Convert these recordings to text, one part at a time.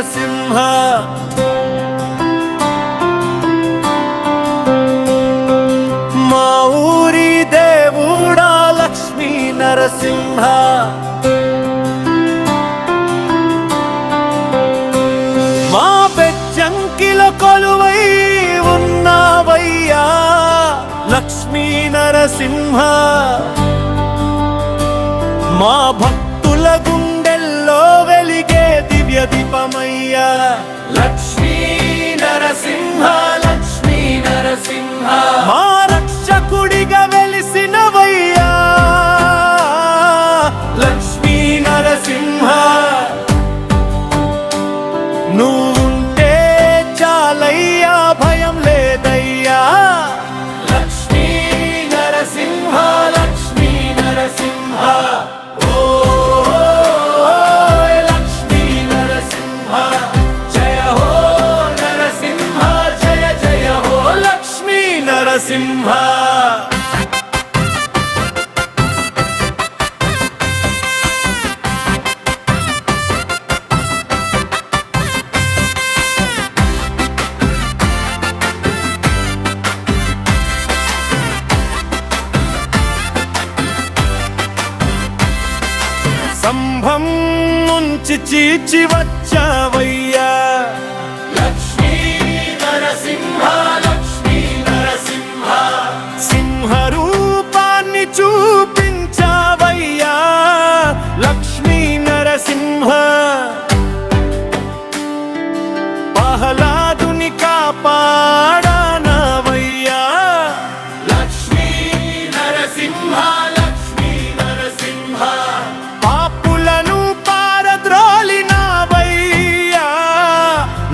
నరసింహ మా ఊరి దేవుడా లక్ష్మీ నరసింహ మా పెచ్చంకిల కొలువై ఉన్నావయ్యా లక్ష్మీ నరసింహ మా భక్తుల గుండెల్లో వెలిగే దివ్య దీపమయ్యా లక్ష్మీ నరసింహ లక్ష్మీ నరసింహ మా రక్షకుడిగా వెలిసినవయ్యా లక్ష్మీ నరసింహ నువ్వుంటే చాలయ్యా భయం లేదయ్యా లక్ష్మీ నరసింహ లక్ష్మీ నరసింహ నరసింహ సంభం నుంచి చీచి వచ్చావయ్యా లక్ష్మీ నరసింహ సింహరూపాన్ని చూపించావయ్యా లక్ష్మీ నరసింహ పహలాదుని కాపాడానవయ్యా లక్ష్మీ నరసింహ లక్ష్మీ నరసింహ పాపులను పారద్రోలినావయ్యా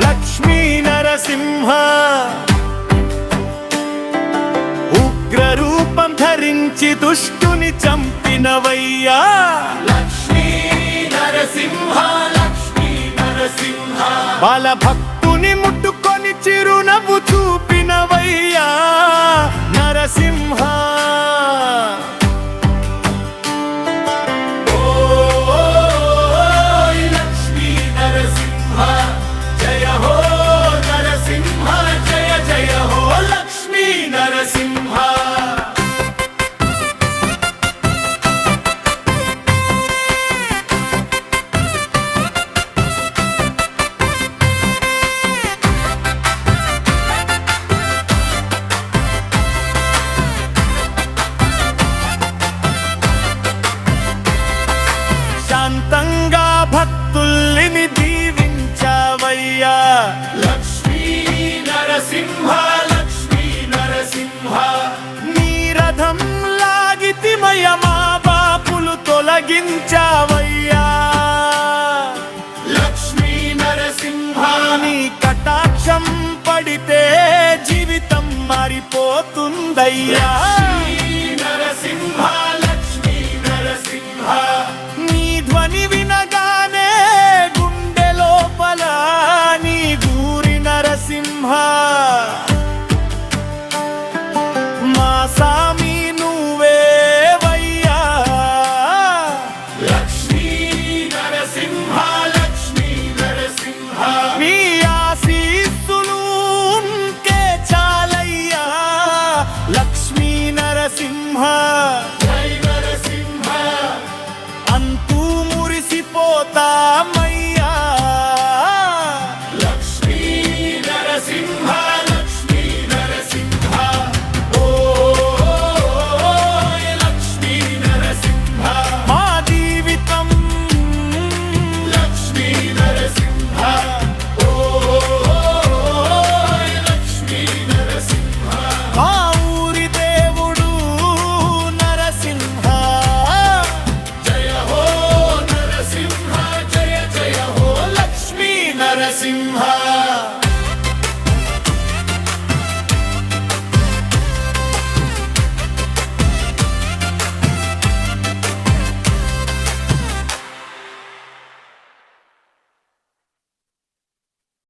లక్ష్మీ నరసింహ ఉగ్రరూపం ధరించి దుష్టుని చంపినవయ్యా లక్ష్మీ నరసింహ లక్ష్మీ నరసింహ బాల భక్తుని ముట్టుకొని చిరునవ్వు చూపినవయ్యా నరసింహ లక్ష్మీ నరసింహ జయ హో నరసింహ జయ జయ హో లక్ష్మీ నరసింహ శాంతంగా భక్తుల్ని దీవించావయ్యా లక్ష్మీ నరసింహ లక్ష్మీ నరసింహ నీ రథం లాగితిమయ మా పాపులు తొలగించావయ్యా లక్ష్మీ నరసింహ నీ కటాక్షం పడితే జీవితం మారిపోతుందయ్యా నరసింహ లక్ష్మీ నరసింహ నీ ధ్వని వినగానే గుండె లోపల నీ గూరి నరసింహ మా సామి నువ్వేవయ్యా లక్ష్మీ నరసింహ లక్ష్మీ నరసింహ నీ ఆశీస్సులు ఉంటే చాలయ్యా లక్ష్మీ నరసింహ